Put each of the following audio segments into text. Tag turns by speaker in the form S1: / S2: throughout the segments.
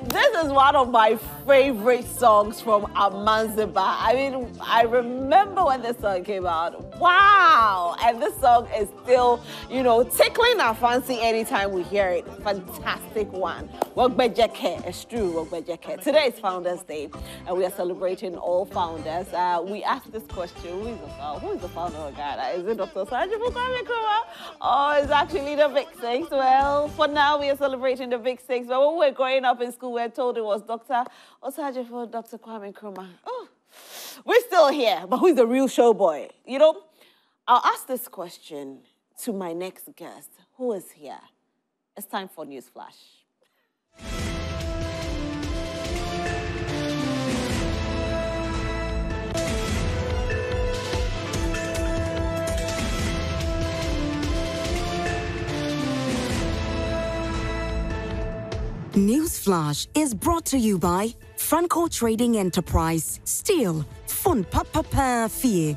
S1: This is one of my favorite songs from Amugi. I mean, I remember when this song came out. Wow! And this song is still, you know, tickling our fancy anytime we hear it. Fantastic one. Wogbejeke, it's true, Wogbejeke. Today is Founders Day, and we are celebrating all founders. We asked this question, who is the founder of Ghana? Is it Dr. Osagyefo Kwame Nkrumah? Or is actually the Big Six? Well, for now, we are celebrating the Big Six, but when we were growing up in school, we were told it was Dr. Osagyefo, Dr. Kwame Nkrumah. Oh, we're still here, but who's the real showboy? You know, I'll ask this question to my next guest. Who is here? It's time for News Flash.
S2: Newsflash is brought to you by Franco Trading Enterprise. Still, fun papa fee.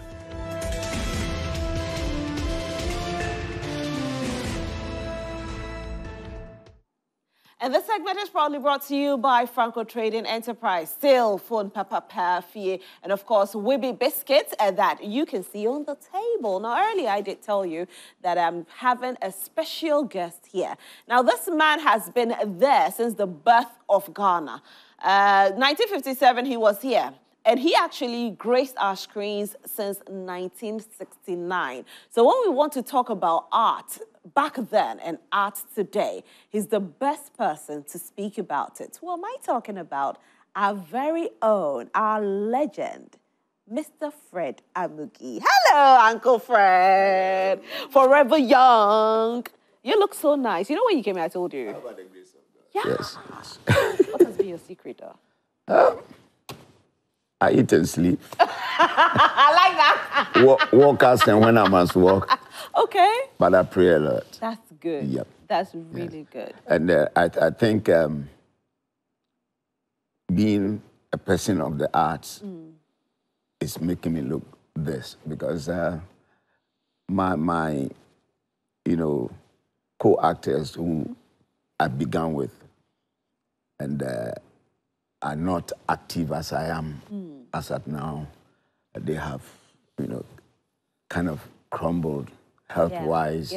S1: And this segment is proudly brought to you by Franco Trading Enterprise. Still, phone papa fee, and of course, Wibby biscuits that you can see on the table. Now, earlier I did tell you that I'm having a special guest here. Now, this man has been there since the birth of Ghana. 1957, he was here. And he actually graced our screens since 1969. So when we want to talk about art back then and art today, he's the best person to speak about it. Who am I talking about? Our very own, our legend, Mr. Fred Amugi. Hello, Uncle Fred. Forever young. You look so nice. You know when you came here, I told you.
S3: How about the grace of God?
S1: Yeah.
S3: Yes.
S1: What has been your secret, though?
S3: I eat and sleep.
S1: I like that.
S3: Walk out and when I must walk.
S1: Okay.
S3: But I pray a lot.
S1: That's good.
S3: Yep.
S1: That's really good.
S3: And I think being a person of the arts is making me look this because my you know, co-actors who I began with and are not active as I am as at now. They have, you know, kind of crumbled health-wise,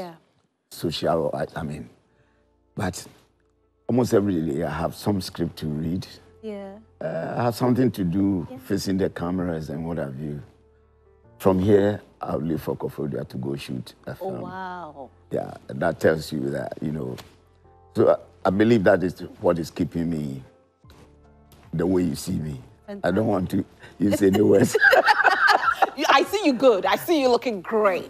S3: social-wise, I mean. But almost every day I have some script to read.
S1: Yeah.
S3: I have something to do facing the cameras and what have you. From here, I'll leave for Kofodia to go shoot a film.
S1: Oh, wow.
S3: Yeah, that tells you that, you know. So I believe that is what is keeping me the way you see me. Fantastic. I don't want to use any words.
S1: I see you good. I see you looking great.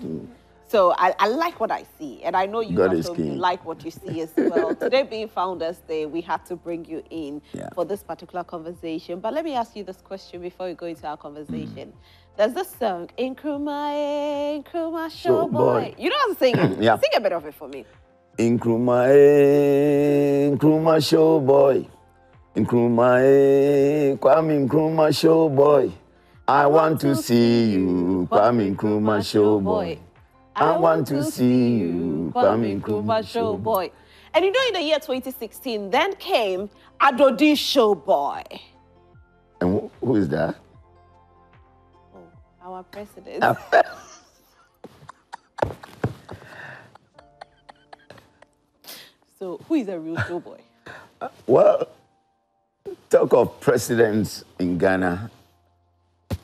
S1: So I like what I see. And I know you also like what you see as well. Today being Founders Day, we had to bring you in for this particular conversation. But let me ask you this question before we go into our conversation. There's this song, Nkrumah Showboy. You know how to sing it?
S3: Yeah.
S1: Sing a bit of it for me.
S3: Nkrumah Showboy. Nkrumah, Kwame Nkrumah Showboy. I want to see you, Kwame Nkrumah Showboy. I want to see you, Kwame Nkrumah Showboy.
S1: And you know, in the year 2016, then came Adodi Showboy.
S3: And who is that?
S1: Oh, our president. So, who is a real showboy?
S3: Well, talk of presidents in Ghana.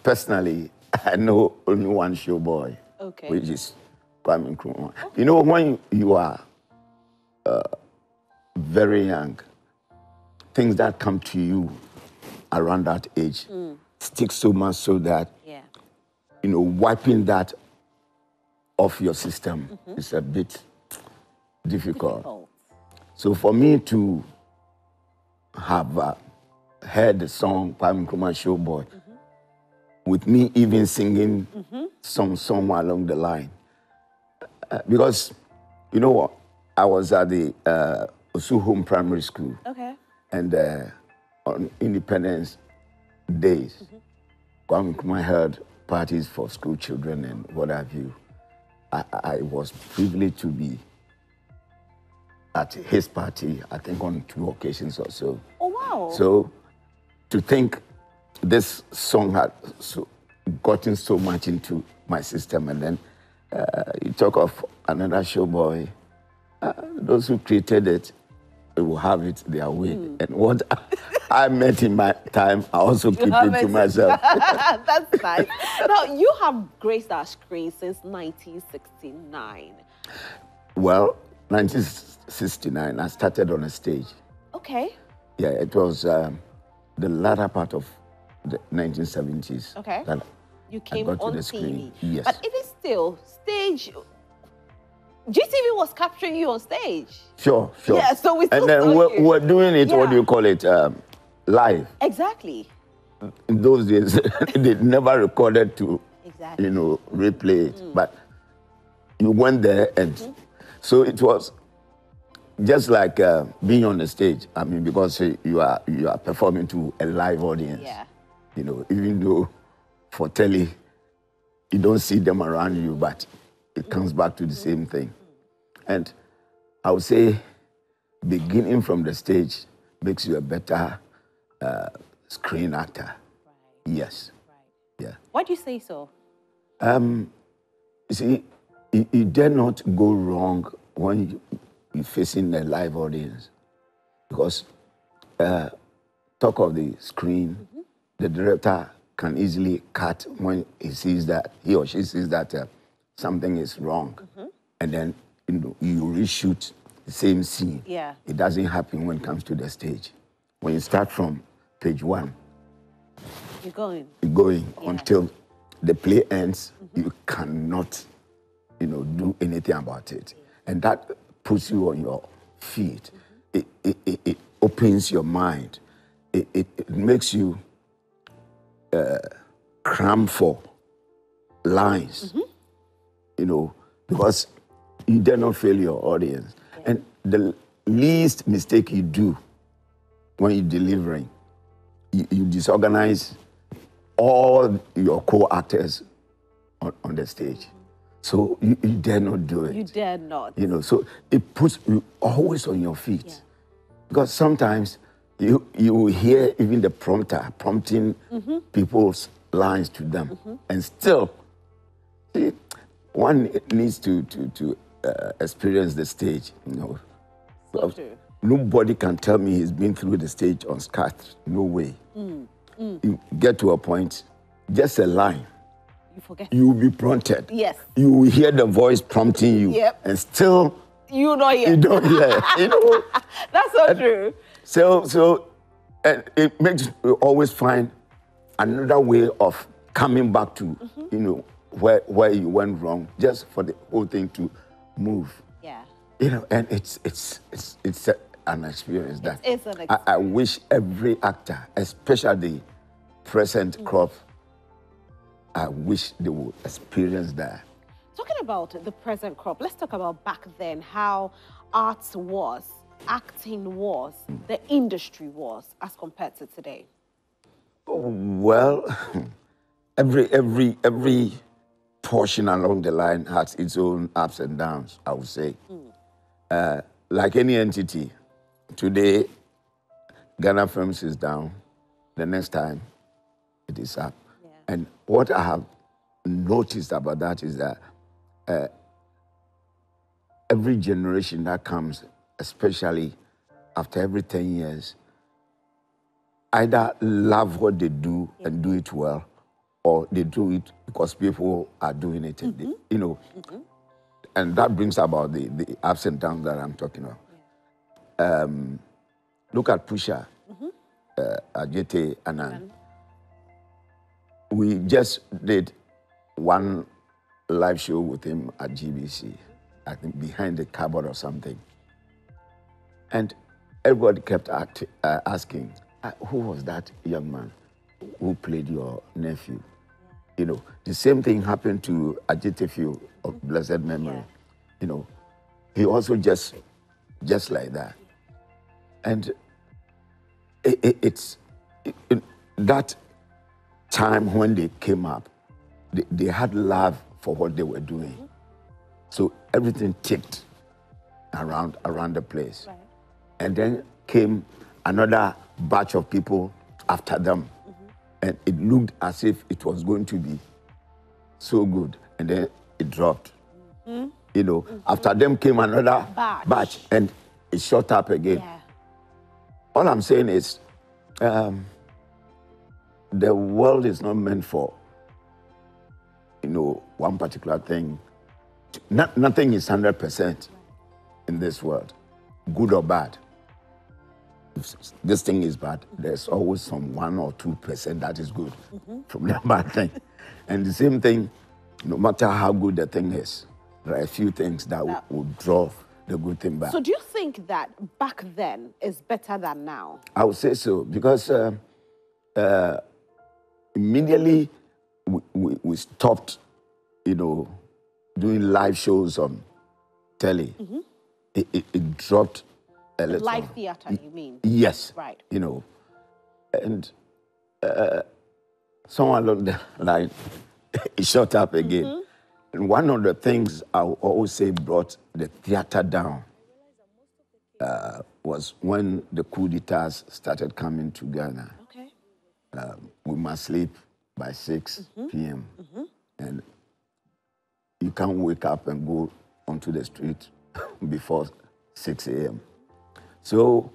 S3: Personally, I know only one showboy, which is Kwame Nkrumah. Okay. You know, when you are very young, things that come to you around that age stick so much so that, you know, wiping that off your system is a bit difficult. So for me to have heard the song Kwame Nkrumah Showboy, with me even singing some somewhere along the line. Because, you know what, I was at the Osu Home Primary School.
S1: Okay.
S3: And on Independence days, Kwame Nkrumah held parties for school children and what have you. I was privileged to be at his party, I think on 2 occasions or so.
S1: Oh, wow.
S3: So to think this song had gotten so much into my system, and then you talk of another showboy, those who created it, they will have it their way. And what I met in my time, I also keep it to myself.
S1: That's nice. Now, you have graced our screen since 1969.
S3: Well, 1969, I started on a stage.
S1: Okay.
S3: Yeah, it was the latter part of the 1970s.
S1: Okay.
S3: That
S1: You came
S3: got to
S1: on
S3: the
S1: TV.
S3: screen. Yes.
S1: But even still, stage... GTV was capturing you on stage.
S3: Sure.
S1: Yeah, so we still
S3: and then
S1: saw you.
S3: we're doing it,
S1: Yeah.
S3: what do you call it, live.
S1: Exactly.
S3: In those days, they never recorded to,
S1: Exactly.
S3: replay it. But you went there, and so it was just like being on the stage. I mean, because you are performing to a live audience.
S1: Yeah.
S3: Even though for telly, you don't see them around you, but it comes back to the same thing. And I would say beginning from the stage makes you a better screen actor.
S1: Right.
S3: Yes.
S1: Right.
S3: Yeah.
S1: Why do you say so?
S3: You see, you dare not go wrong when you're facing a live audience. Because talk of the screen, the director can easily cut when he or she sees that something is wrong. And then you reshoot the same scene.
S1: Yeah.
S3: It doesn't happen when it comes to the stage. When you start from page 1,
S1: You're going.
S3: yeah. Until the play ends, you cannot, do anything about it. And that puts you on your feet. It opens your mind. It makes you cram for lines, because you dare not fail your audience. Yeah. And the least mistake you do when you're delivering, you disorganize all your co-actors on the stage. So you dare not do it.
S1: You dare not.
S3: So it puts you always on your feet. Yeah. Because sometimes you will hear even the prompter prompting people's lines to them. And still, one needs to experience the stage,
S1: So true.
S3: Nobody can tell me he's been through the stage unscathed. No way. You get to a point, just a line.
S1: You forget.
S3: You will be prompted.
S1: Yes.
S3: You will hear the voice prompting you.
S1: Yep.
S3: And still,
S1: you don't hear.
S3: You don't hear.
S1: That's so true.
S3: So and it makes you always find another way of coming back to, where you went wrong, just for the whole thing to move.
S1: Yeah.
S3: And it's an experience that
S1: It's an experience.
S3: I wish every actor, especially the present crop, I wish they would experience that.
S1: Talking about the present crop, let's talk about back then, how arts was, acting was, the industry was, as compared to today.
S3: Well, every portion along the line has its own ups and downs, I would say. Like any entity, today, Ghana Films is down. The next time, it is up. Yeah. And what I have noticed about that is that every generation that comes, especially after every 10 years, either love what they do and do it well, or they do it because people are doing it. And that brings about the ups and downs that I'm talking about. Yeah. Look at Pusha, Ajete, Anan. We just did one live show with him at GBC, I think behind the cupboard or something. And everybody kept asking, who was that young man who played your nephew? The same thing happened to Ajete Few of blessed memory. Yeah. He also just like that. And That time when they came up, they had love for what they were doing. So everything ticked around the place.
S1: Right.
S3: And then came another batch of people after them. And it looked as if it was going to be so good. And then it dropped. You know, after them came another batch and it shot up again.
S1: Yeah.
S3: All I'm saying is, the world is not meant for, you know, one particular thing. Nothing is 100% in this world, good or bad. If this thing is bad, there's always some 1 or 2% that is good from that bad thing. And the same thing, no matter how good the thing is, there are a few things that will draw the good thing back.
S1: So do you think that back then is better than now?
S3: I would say so, because immediately we stopped, you know, doing live shows on telly. It dropped a little.
S1: Live theater, you mean?
S3: Yes.
S1: Right.
S3: You know, and somewhere along the line, it shot up again. And one of the things I will always say brought the theater down was when the coup d'etats started coming to Ghana.
S1: Okay.
S3: We must sleep by 6 p.m. And you can't wake up and go onto the street before 6 a.m. So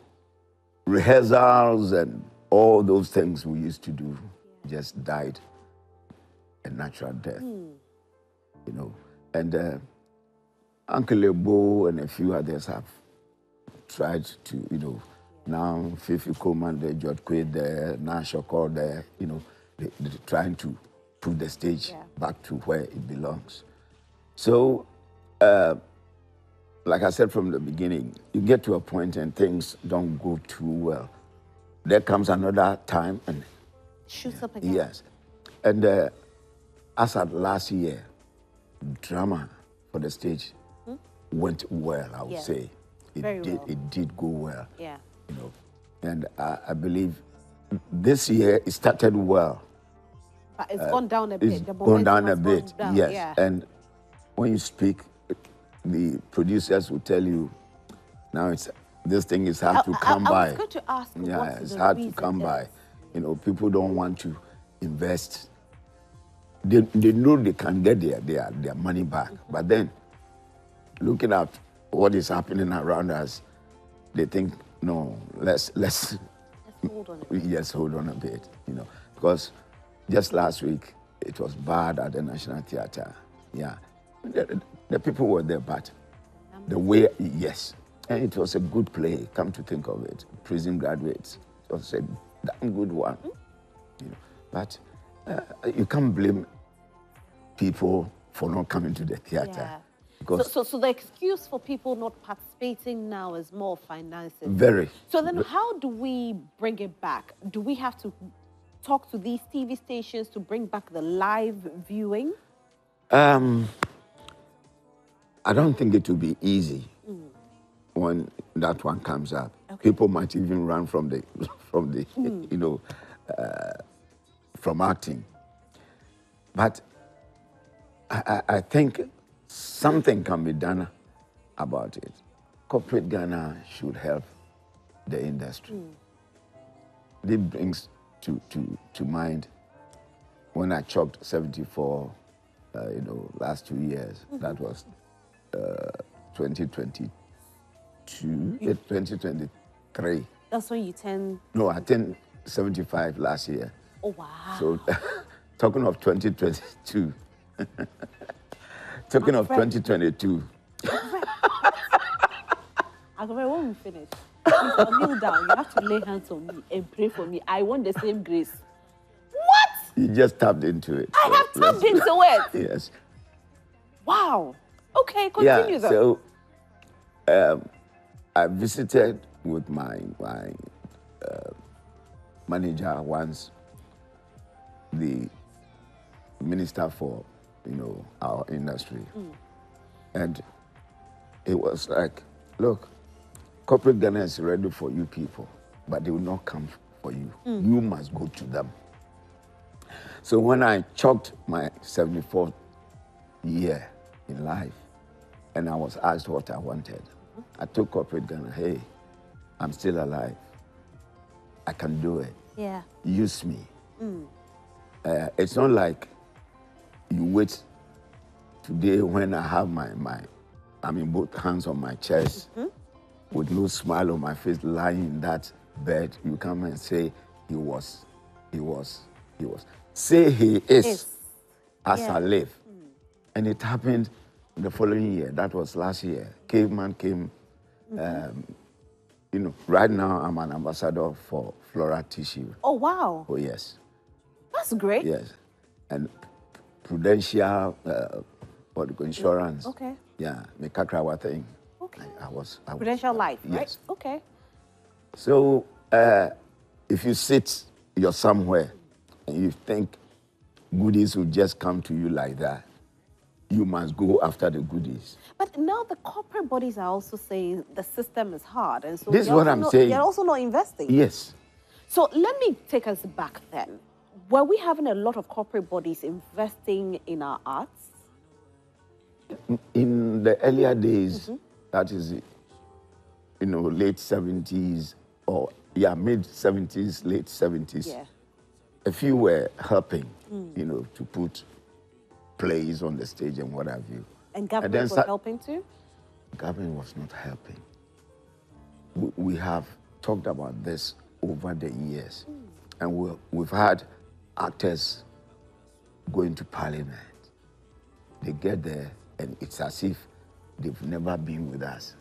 S3: rehearsals and all those things we used to do just died a natural death, you know. And Uncle Lebo and a few others have tried to, you know, now Fifi Coleman there, George Quaid there, Nasha Call there, you know, they're trying to put the stage back to where it belongs. So, like I said from the beginning, you get to a point and things don't go too well. There comes another time and
S1: shoots up again.
S3: yes. And as at last year, drama for the stage went well, I would say. It did go well.
S1: Yeah.
S3: You know, and I believe this year it started well.
S1: But it's gone down a bit.
S3: It's
S1: The
S3: gone down a
S1: momentum
S3: bit,
S1: has gone down.
S3: yes.
S1: Yeah.
S3: And when you speak, the producers will tell you, now this thing is hard to come by.
S1: I was going to ask.
S3: Yeah, it's hard to come by. You know, people don't want to invest. They know they can get their money back, but then looking at what is happening around us, they think, no, let's
S1: hold on a bit.
S3: Yes, hold on a bit, you know, because just last week it was bad at the National Theatre. Yeah, the people were there, but the way, yes, and it was a good play. Come to think of it, Prison Graduates, it was a damn good one, you know. But you can't blame people for not coming to the theatre.
S1: Yeah.
S3: Because
S1: so the excuse for people not participating now is more finances.
S3: Very.
S1: So then how do we bring it back? Do we have to talk to these TV stations to bring back the live viewing?
S3: I don't think it will be easy when that one comes up. Okay. People might even run from the you know, from acting. But I think something can be done about it. Corporate Ghana should help the industry. This brings to mind when I chalked 74, you know, last 2 years. That was 2022, 2023.
S1: That's when you turned...
S3: No, I turned 75 last year.
S1: Oh, wow.
S3: So, talking of 2022, talking of 2022.
S1: When we finish, please kneel down. You have to lay hands on me and pray for me. I want the same grace. What?
S3: You just tapped into it.
S1: I have tapped into it?
S3: Yes.
S1: Wow. Okay, continue though.
S3: So, I visited with my manager once, the minister for, you know, our industry. And it was like, look, corporate Ghana is ready for you people. but they will not come for you. You must go to them. So when I chalked my 74th year in life, and I was asked what I wanted, I told corporate Ghana, hey, I'm still alive. I can do it.
S1: Yeah.
S3: Use me. It's not like you wait today when I have I'm in both hands on my chest with no smile on my face, lying in that bed. You come and say, he was. Say he is as I live. And it happened the following year. That was last year. Caveman came. Right now I'm an ambassador for Flora Tissue.
S1: Oh, wow.
S3: Oh, yes.
S1: That's great.
S3: Yes. And Prudential insurance.
S1: Okay.
S3: Yeah, the Kakrawa thing.
S1: Okay.
S3: I was
S1: Prudential Life, right?
S3: Yes.
S1: Okay.
S3: So if you you're somewhere and you think goodies will just come to you like that, you must go after the goodies.
S1: But now the corporate bodies are also saying the system is hard. And so
S3: this is what I'm saying.
S1: They're also not investing.
S3: Yes.
S1: So let me take us back then. Were we having a lot of corporate bodies investing in our arts?
S3: In the earlier days, that is, late 70s or, mid 70s, late 70s, a few were helping, to put plays on the stage and what have you.
S1: And government was helping too?
S3: Government was not helping. We have talked about this over the years. And we've had actors going to parliament. They get there and it's as if they've never been with us.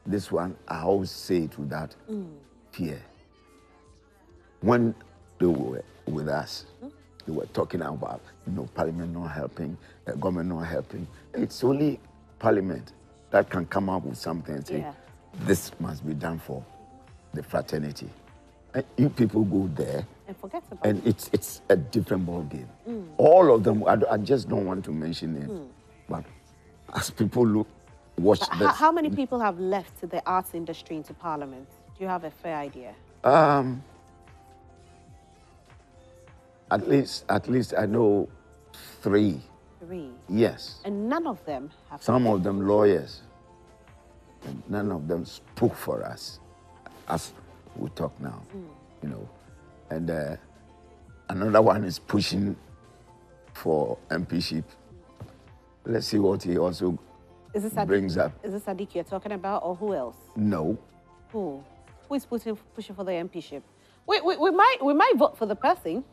S3: This one, I always say it with that fear. When they were with us, they were talking about, parliament not helping, government not helping. It's only parliament that can come up with something and say, this must be done for the fraternity. And you people go there,
S1: and forget about
S3: and it's a different ball game. All of them, I just don't want to mention it, but as people watch this.
S1: How many people have left the arts industry into parliament? Do you have a fair idea?
S3: At least I know 3.
S1: 3?
S3: Yes.
S1: And none of them have...
S3: Some of them lawyers. And none of them spoke for us as we talk now, And another one is pushing for MPship. Let's see what he also brings up.
S1: Is this Sadiq you're talking about, or who else?
S3: No.
S1: Who? Who is pushing for the MPship? We might vote for the person.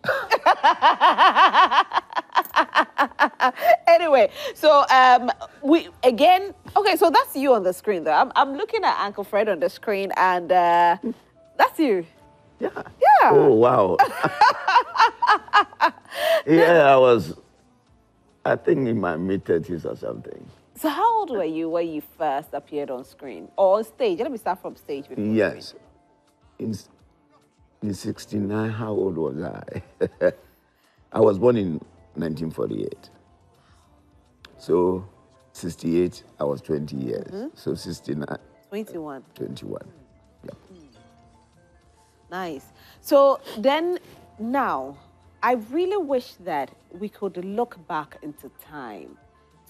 S1: Anyway, so okay, so that's you on the screen though. I'm looking at Uncle Fred on the screen, and that's you.
S3: Yeah.
S1: Yeah.
S3: Oh, wow. I think in my mid-30s or something.
S1: So how old were you when you first appeared on screen or on stage? Let me start from stage.
S3: Yes. In 69, how old was I? I was born in 1948. So 68, I was 20 years. So 69.
S1: 21.
S3: 21. Yep.
S1: Nice. So then now, I really wish that we could look back into time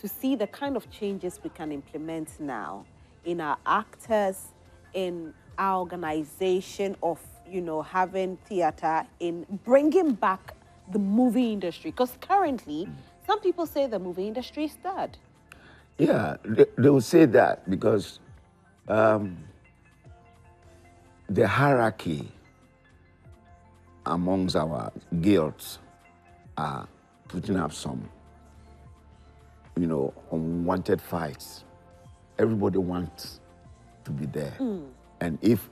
S1: to see the kind of changes we can implement now in our actors, in our organization of, having theater, in bringing back the movie industry. Because currently, some people say the movie industry is dead.
S3: Yeah, they will say that because the hierarchy amongst our guilds are putting up some, unwanted fights. Everybody wants to be there. And if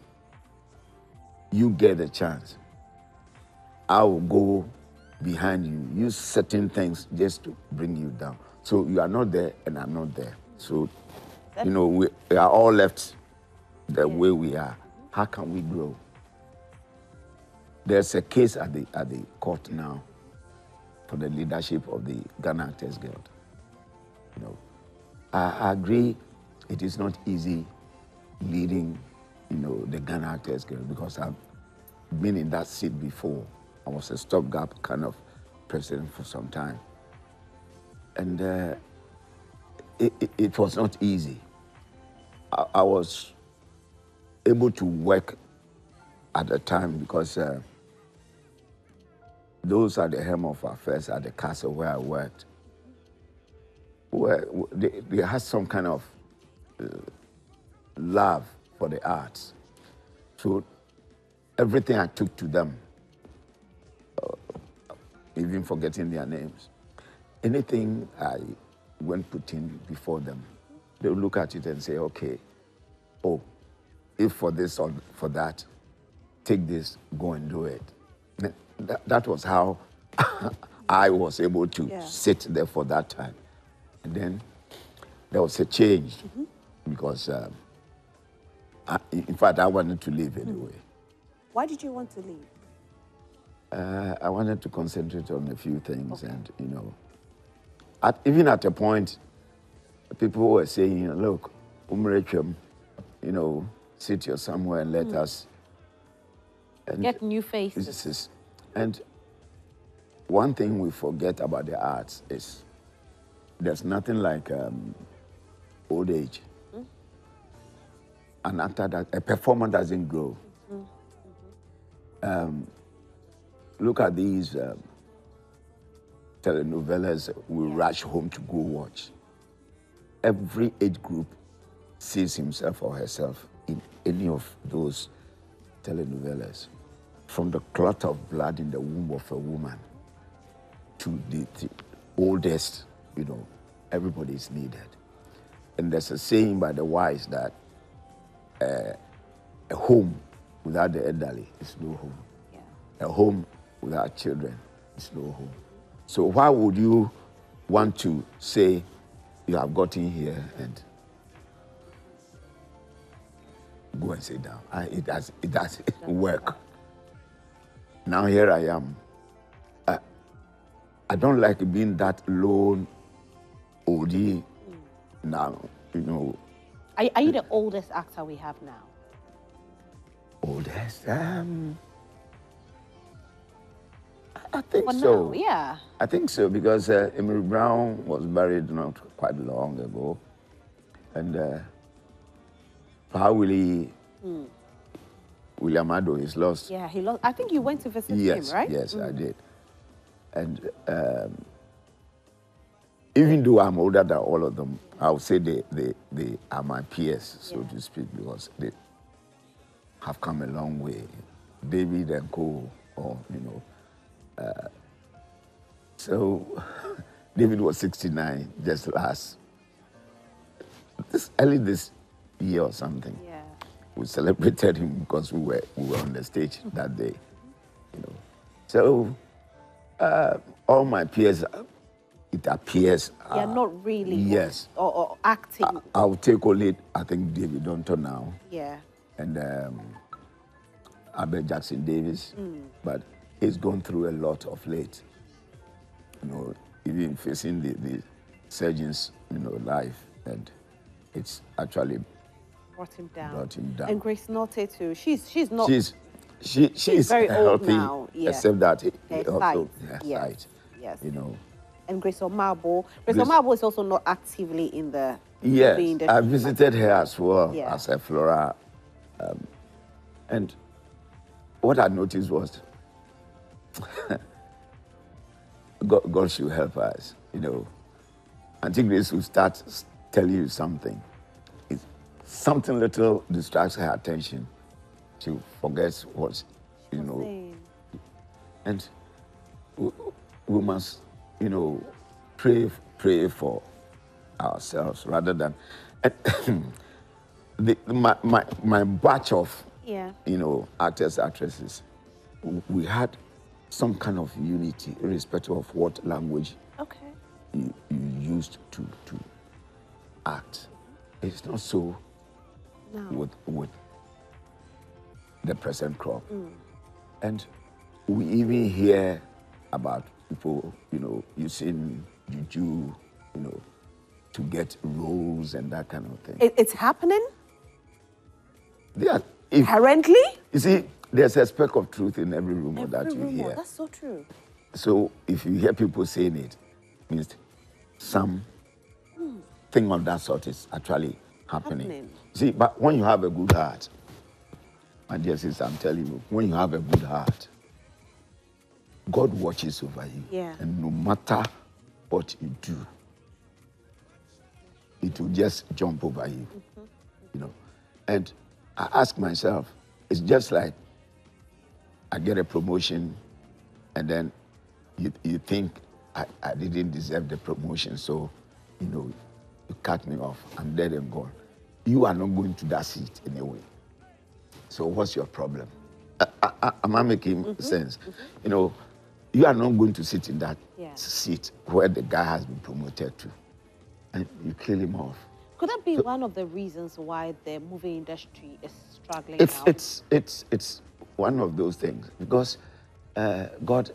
S3: you get a chance, I will go behind you, use certain things just to bring you down. So you are not there and I'm not there. So, we are all left the way we are. How can we grow? There's a case at the court now for the leadership of the Ghana Actors Guild. I agree it is not easy leading you know, the Ghana Actors Guild, because I've been in that seat before. I was a stopgap kind of president for some time. And it was not easy. I was able to work at the time because those are the helm of affairs at the castle where I worked. Where they had some kind of love for the arts. So everything I took to them, even forgetting their names, anything I went putting before them, they would look at it and say, okay, oh, if for this or for that, take this, go and do it. That was how I was able to sit there for that time. And then there was a change because, in fact, I wanted to leave anyway.
S1: Why did you want to leave?
S3: I wanted to concentrate on a few things, and you know, even at a point, people were saying, "Look, Umrechum, you know, sit here somewhere and let us and
S1: get new faces."
S3: And one thing we forget about the arts is there's nothing like old age. And after that, a performer doesn't grow. Look at these telenovelas we rush home to go watch. Every age group sees himself or herself in any of those telenovelas. From the clot of blood in the womb of a woman to the oldest, you know, everybody is needed. And there's a saying by the wise that a home without the elderly is no home. A home without children is no home. So why would you want to say you have gotten here and go and sit down? It doesn't work. Now here I am. I don't like being that lone oldie now, you know.
S1: Are you the oldest actor we have now?
S3: Oldest? I think so.
S1: Now, yeah.
S3: I think so because Emery Brown was buried not quite long ago. And William Ado is lost.
S1: Yeah, he lost. I think you went to visit him, right?
S3: Yes, I did. And even though I'm older than all of them, I would say they are my peers, so to speak, because they have come a long way. David and Co, or, you know. So David was 69 just early this year or something. Yeah. We celebrated him because we were on the stage that day, you know. So all my peers, it appears,
S1: not really.
S3: Yes.
S1: Or acting.
S3: I'll take only, I think, David Donto now.
S1: Yeah.
S3: And Abel Jackson Davis, but he's gone through a lot of late. You know, even facing the surgeons, you know, life, and it's actually
S1: brought him down.
S3: And
S1: Grace Notte too. She's not.
S3: She's
S1: very
S3: healthy
S1: old now. Yeah.
S3: Except that
S1: her
S3: also
S1: sight.
S3: Sight.
S1: Yes.
S3: You know.
S1: And Grace Omabo. Grace Omabo is also not actively in the.
S3: Yes, I visited her as well as a Flora, and what I noticed was God should help us, you know. Auntie Grace will start telling you something. If something little distracts her attention, she forgets what, you know. And we must, you know, pray for ourselves rather than my batch of you know, actors, actresses. We had some kind of unity, irrespective of what language you used to act. It's not so with the present crop. And we even hear about people, you know, using juju, you know, to get roles and that kind of thing.
S1: It's happening? Currently?
S3: You see, there's a speck of truth in every rumor that you hear.
S1: That's so true.
S3: So if you hear people saying it, means some thing of that sort is actually happening. See, but when you have a good heart, my dear sister, I'm telling you, when you have a good heart, God watches over you.
S1: Yeah.
S3: And no matter what you do, it will just jump over you. You know. And I ask myself, it's just like I get a promotion and then you think I didn't deserve the promotion, so, you know, you cut me off. I'm dead and gone. You are not going to that seat anyway. So what's your problem? Am I making sense? You know, you are not going to sit in that seat where the guy has been promoted to, and you kill him off.
S1: Could that be one of the reasons why the movie industry is struggling now?
S3: It's one of those things, because God,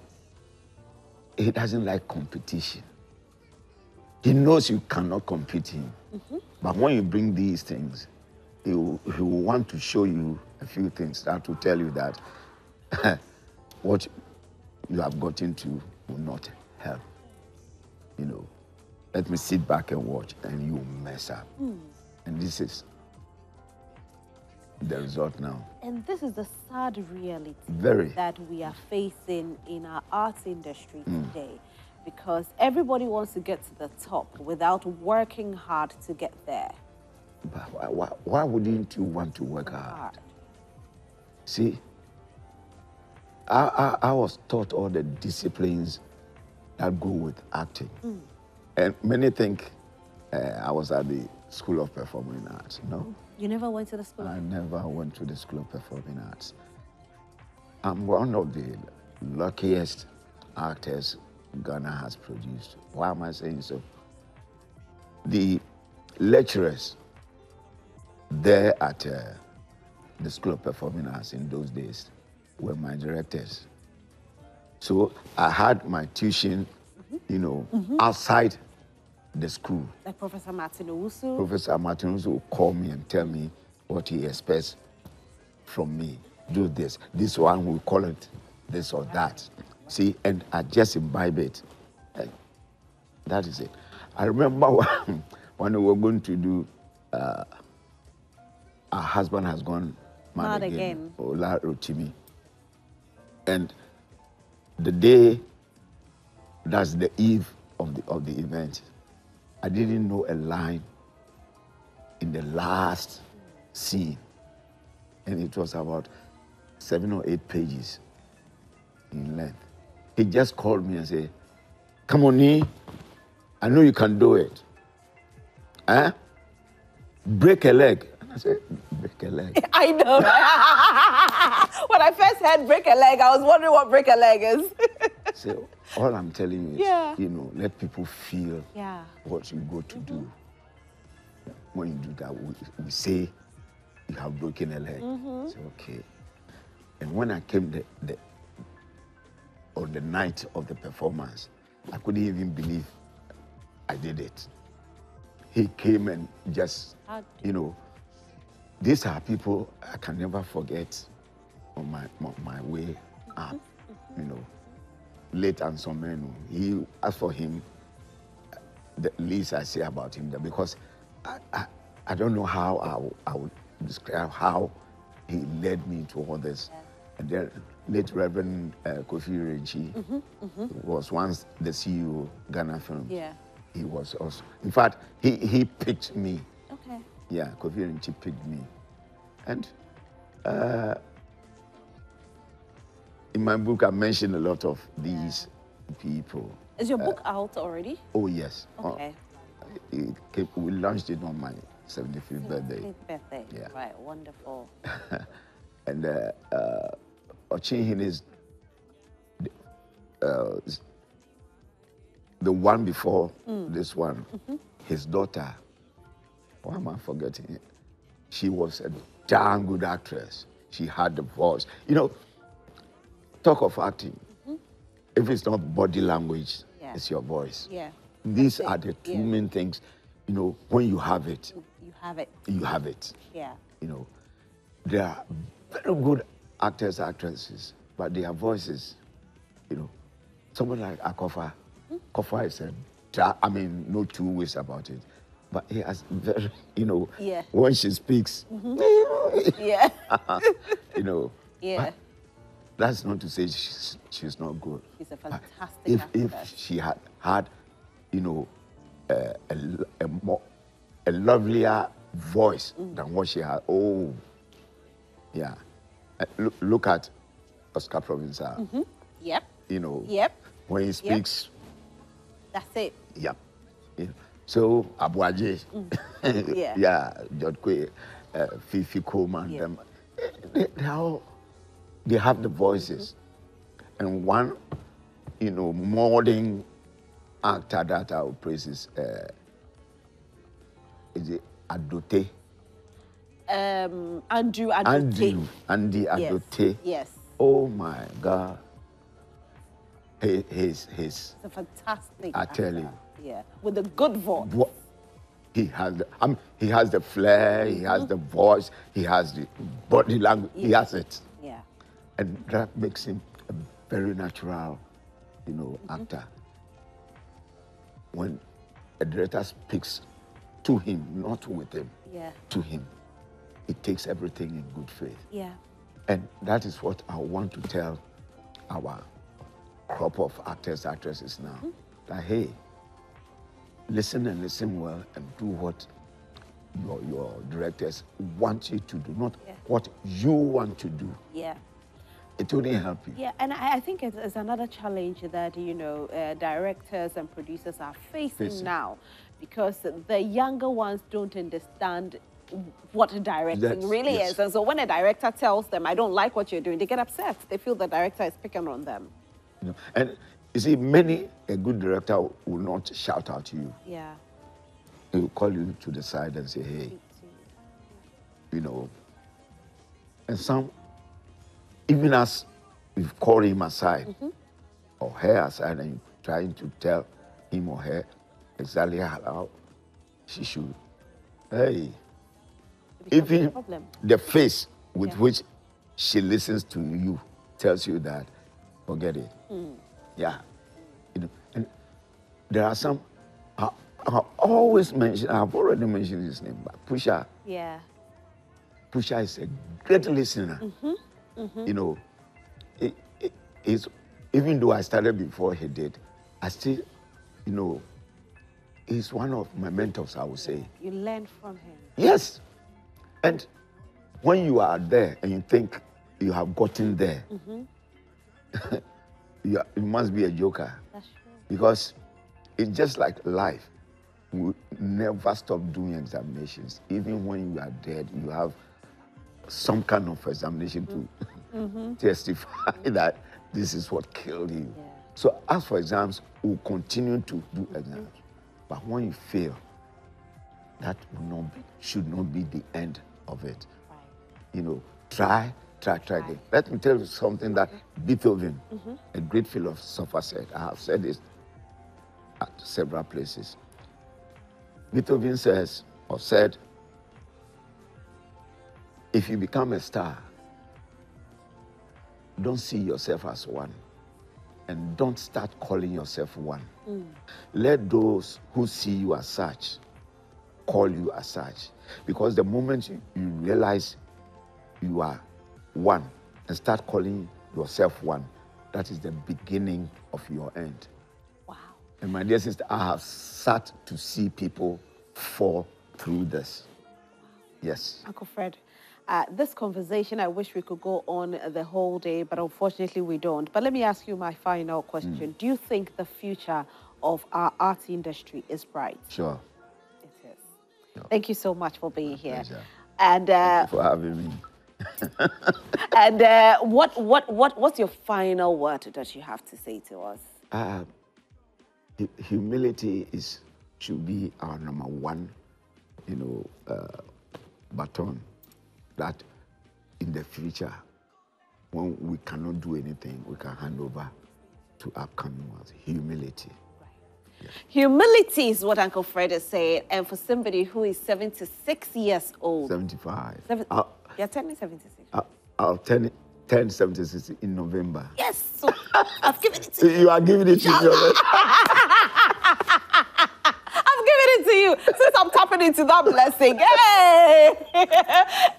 S3: he doesn't like competition. He knows you cannot compete him. But when you bring these things, he will want to show you a few things that will tell you that what you have got into will not help. You know, let me sit back and watch, and you mess up. And this is the result now.
S1: And this is the sad reality that we are facing in our arts industry today, because everybody wants to get to the top without working hard to get there.
S3: But why wouldn't you want to work hard? See, I was taught all the disciplines that go with acting. And many think I was at the School of Performing Arts. No.
S1: You never went to the school?
S3: I never went to the School of Performing Arts. I'm one of the luckiest actors Ghana has produced. Why am I saying so? The lecturers there at the School of Performing Arts in those days were my directors. So I had my tuition, you know, outside the school.
S1: Like Professor Martin Owusu?
S3: Professor Martin Owusu would call me and tell me what he expects from me. Do this. This one will call it this or that. See, and I just imbibe it. And that is it. I remember when we were going to do Our Husband Has Gone Mad Again. Ola Rotimi. And the day, that's the eve of the event, I didn't know a line in the last scene. And it was about 7 or 8 pages in length. He just called me and said, "Come on, Nee, I know you can do it. Huh? Break a leg." And I said, "Break a leg?"
S1: I know. When I first heard break a leg, I was wondering what break a leg is.
S3: So all I'm telling you is, you know, let people feel what you go to do. When you do that, we say you have broken a leg. Say, okay. And when I came on the night of the performance, I couldn't even believe I did it. He came and just, you know, these are people I can never forget on my way up, you know. Late Ansomenu, he, as for him, the least I say about him, because I don't know how I would describe how he led me to all this. And then late Reverend Kofi Renchi was once the CEO Ghana Films. Yeah. He was also, in fact, he picked me. Okay. Yeah, Kofi Renchi picked me. And in my book, I mentioned a lot of these people.
S1: Is your book out already?
S3: Oh, yes.
S1: Okay.
S3: We launched it on my 75th birthday.
S1: 75th birthday. Yeah. Right, wonderful.
S3: And Ochin is the one before this one. His daughter, why am I forgetting it? She was a damn good actress. She had the voice. You know, talk of acting. If it's not body language, it's your voice. Yeah. These are the two main things. You know, when you have it,
S1: you have it.
S3: You have it.
S1: Yeah.
S3: You know, They are very good actors, actresses, but their voices, you know, someone like Akofa. Kofa is I mean, no two ways about it. But he has very, you know, when she speaks,
S1: Yeah.
S3: you know.
S1: Yeah.
S3: That's not to say she's not good.
S1: She's a fantastic actress.
S3: If she had, you know, a lovelier voice than what she had, oh, yeah. Look at Oscar Provenza.
S1: Yep.
S3: You know.
S1: Yep.
S3: When he speaks.
S1: That's it.
S3: Yep. Yeah. So Abuaje.
S1: Yeah.
S3: Yeah. Jodkwe, Fifi Coleman. Them. They have the voices. And one, you know, modern actor that I would praise is it Adote?
S1: Andrew Adote.
S3: Andy Adote.
S1: Yes.
S3: Oh my God. He's
S1: a fantastic
S3: I tell you.
S1: Yeah. With a good voice.
S3: He has the flair, he has the voice, he has the body language, he has it.
S1: Yeah.
S3: And that makes him a very natural, you know, actor. When a director speaks to him, not with him, to him, he takes everything in good faith.
S1: Yeah.
S3: And that is what I want to tell our crop of actors, actresses now. That, hey, listen and listen well and do what your directors want you to do, not what you want to do.
S1: Yeah.
S3: It will help you.
S1: Yeah, and I think it's another challenge that, you know, directors and producers are facing now, because the younger ones don't understand what directing really is. And so when a director tells them, I don't like what you're doing, they get upset. They feel the director is picking on them.
S3: You know, and you see, a good director will not shout out to you.
S1: Yeah.
S3: He will call you to the side and say, hey, you know, and some, even as you've called him aside, or her aside, and you're trying to tell him or her exactly how she should, hey, even the face with which she listens to you tells you that, forget it. Yeah. You know, and there are some, I always mention, I've already mentioned his name, but Pusha.
S1: Yeah.
S3: Pusha is a great listener. You know, even though I started before he did, I still, you know, he's one of my mentors, I would say.
S1: You learn from him.
S3: Yes. And when you are there and you think you have gotten there, you must be a joker.
S1: That's true.
S3: Because it's just like life. We never stop doing examinations. Even when you are dead, you have some kind of examination to testify that this is what killed you. Yeah. So as for exams, we'll continue to do exams. But when you fail, that should not be the end of it. Right. You know, try again. Let me tell you something that Beethoven, a great philosopher, said. I have said this at several places. Beethoven said, if you become a star, don't see yourself as one, and don't start calling yourself one. Let those who see you as such call you as such. Because the moment you realize you are one and start calling yourself one, that is the beginning of your end.
S1: Wow.
S3: And my dear sister, I have sat to see people fall through this. Yes.
S1: Uncle Fred, this conversation, I wish we could go on the whole day, but unfortunately we don't. But let me ask you my final question. Do you think the future of our art industry is bright?
S3: Sure.
S1: It is. Sure. Thank you so much for being here.
S3: Pleasure.
S1: And
S3: thank you for having me.
S1: And what's your final word that you have to say to us?
S3: Humility should be our number one, you know, baton. That in the future, when we cannot do anything, we can hand over to upcoming ones. Humility.
S1: Right. Yeah. Humility is what Uncle Fred is saying, and for somebody who is 76 years old.
S3: 75.
S1: You're turning 76.
S3: I'll turn 76 in November.
S1: Yes, so I've given it to you.
S3: You are giving it to me already.
S1: I'm giving it to you since I'm tapping into that blessing. Hey!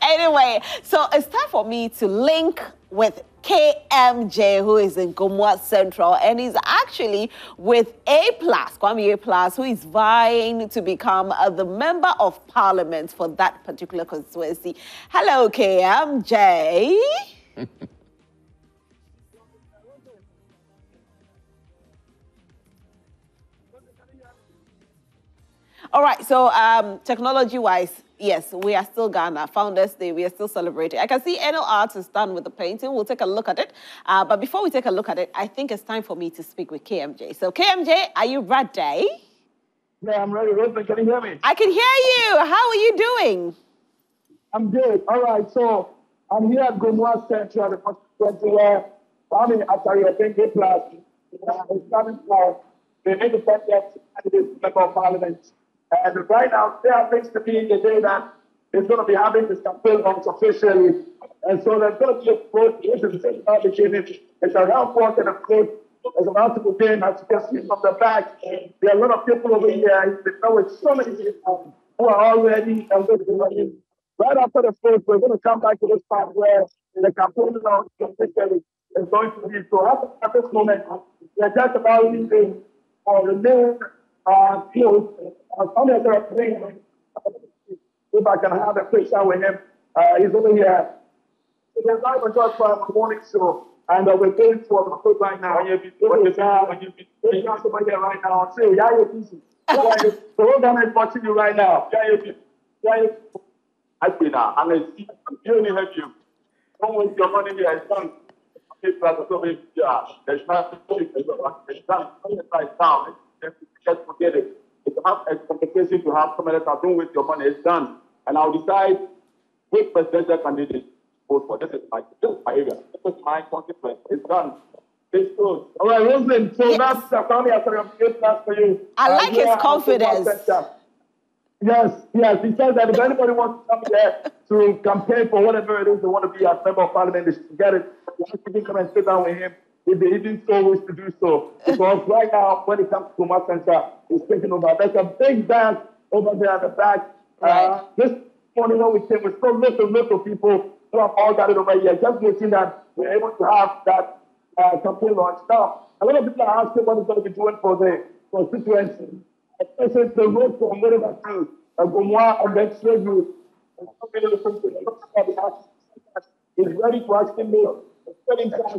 S1: Anyway, so it's time for me to link with KMJ, who is in Gomwa Central, and he's actually with Kwame A+, who is vying to become the Member of Parliament for that particular constituency. Hello, KMJ. All right, so technology-wise, yes, we are still Ghana. Founders Day, we are still celebrating. I can see NL Art is done with the painting. We'll take a look at it. But before we take a look at it, I think it's time for me to speak with KMJ. So KMJ, are you ready?
S4: Yeah, I'm ready. Rosemary, can you hear me?
S1: I can hear you. How are you doing?
S4: I'm good. All right, so I'm here at Gomwa Central, the constituency where Kwame A+, is coming for the independent candidate member of parliament. And right now, there happens to be the day that it's going to be having this campaign launch officially. And so there's going to be a vote. This is the beginning. It's a round walk and a vote. There's a multiple game, as you can see from the back. There are a lot of people over here. They know with so many people who are already ready. Right after the vote, we're going to come back to this part where the campaign launch officially is going to be. So at this moment, we're just about leaving the main field. If I can have a picture with him, he's over here. So there's not even just for a morning show, and we're going for the foot right now. There's over here right now. So, yeah, you're busy. So, hold on and watching you right now. I see now. I'm going to only help you. Don't waste your money here. It's done. There's nothing. It's done. It's down. Just forget it. If you have a competition to have somebody that don't waste your money, it's done. And I'll decide which presidential candidate to vote for. This is my area. This is my constituency. It's done. It's good. All right, Roslyn. So yes. That's the family A+ for you.
S1: I like his confidence.
S4: Yes. He says that if anybody wants to come here to campaign for whatever it is they want to be as member of parliament, they should get it. You can come and sit down with him. If they even so wish to do so. Because right now, when it comes to Gomwa Center, he's taking over. There's a big band over there at the back.
S1: Right.
S4: This morning when we came, we saw lots of people who have all gathered over here, just waiting that we're able to have that campaign launch. Now, a lot of people are asking what it's going to be doing for the constituency. Especially the road from wherever to Gomwa and then straight route. It's ready to actually move. These are the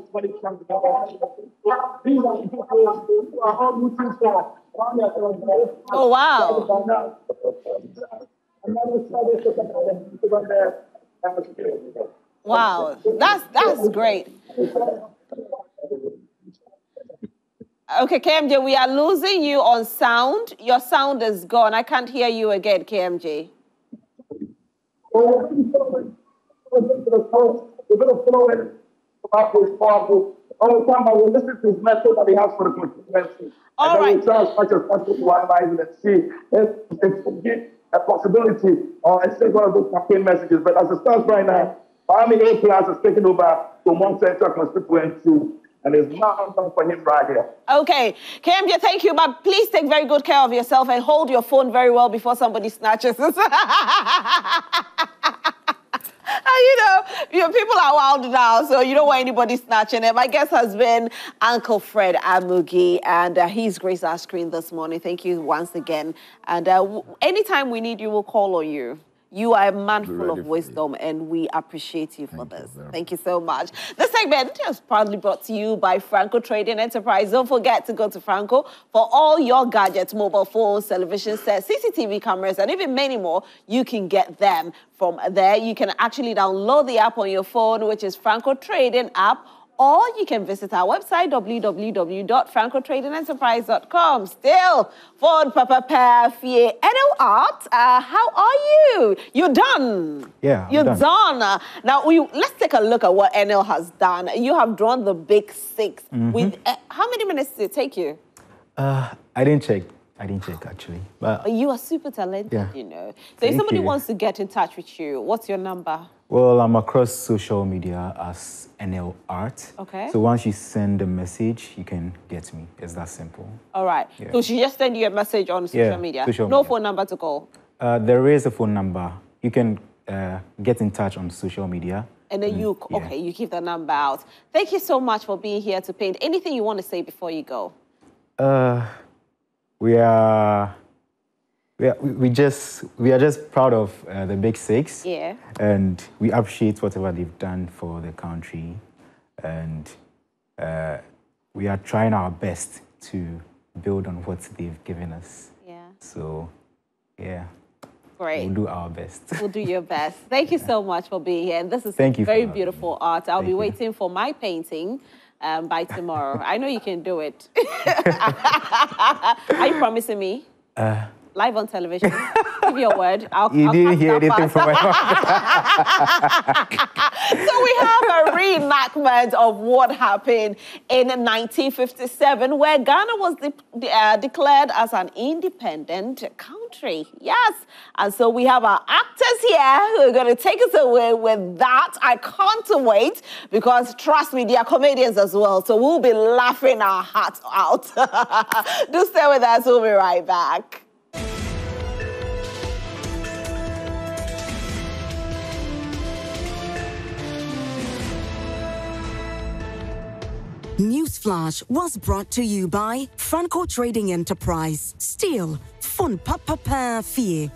S4: people who are all looking for.
S1: Oh, wow. Wow, that's great. Okay, KMJ, we are losing you on sound. Your sound is gone. I can't hear you again, KMJ.
S4: About his father. All the time I will listen to his message that he has for the constituency.
S1: All right.
S4: And then we try as much as possible to analyze it and see if it's a possibility or it's one of those campaign messages. But as it stands right now, Kwame A+ is taking over Gomwa Central constituency. And there's nothing for him right here. Okay.
S1: KMJ, thank you. But please take very good care of yourself and hold your phone very well before somebody snatches it. People are wild now, so you don't want anybody snatching it. My guest has been Uncle Fred Amugi, and he's graced our screen this morning. Thank you once again. And anytime we need you, we'll call on you. You are a man full of wisdom, and we appreciate you for this. Thank you so much. This segment is proudly brought to you by Franco Trading Enterprise. Don't forget to go to Franco for all your gadgets, mobile phones, television sets, CCTV cameras, and even many more. You can get them from there. You can actually download the app on your phone, which is Franco Trading app, or you can visit our website, www.francotradingenterprise.com. Still, phone Papa Perfie. NL Art, how are you? You're done.
S5: Yeah,
S1: You're done. Now, let's take a look at what NL has done. You have drawn the big six. With how many minutes did it take you?
S5: I didn't check. Actually. But
S1: you are super talented, you know. So if somebody wants to get in touch with you, what's your number?
S5: Well, I'm across social media as NL Art.
S1: Okay.
S5: So once you send a message, you can get me. It's that simple.
S1: All right.
S5: Yeah.
S1: So she just send you a message on social media?
S5: Social
S1: no
S5: media.
S1: phone number to call?
S5: There is a phone number. You can get in touch on social media.
S1: And then you give the number out. Thank you so much for being here to paint. Anything you want to say before you go?
S5: We are just proud of the Big Six.
S1: Yeah.
S5: And we appreciate whatever they've done for the country. And we are trying our best to build on what they've given us.
S1: Yeah.
S5: So, yeah.
S1: Great.
S5: We'll do our best.
S1: We'll do your best. Thank you so much for being here. And this is very beautiful art. I'll be waiting for my painting by tomorrow. I know you can do it. Are you promising me? Live on television. Give your word. I'll
S5: didn't hear anything from my mouth.
S1: So we have a reenactment of what happened in 1957, where Ghana was declared as an independent country. Yes. And so we have our actors here who are going to take us away with that. I can't wait because, trust me, they are comedians as well. So we'll be laughing our hearts out. Do stay with us. We'll be right back.
S2: Newsflash was brought to you by Franco Trading Enterprise. Still, fun papa fie.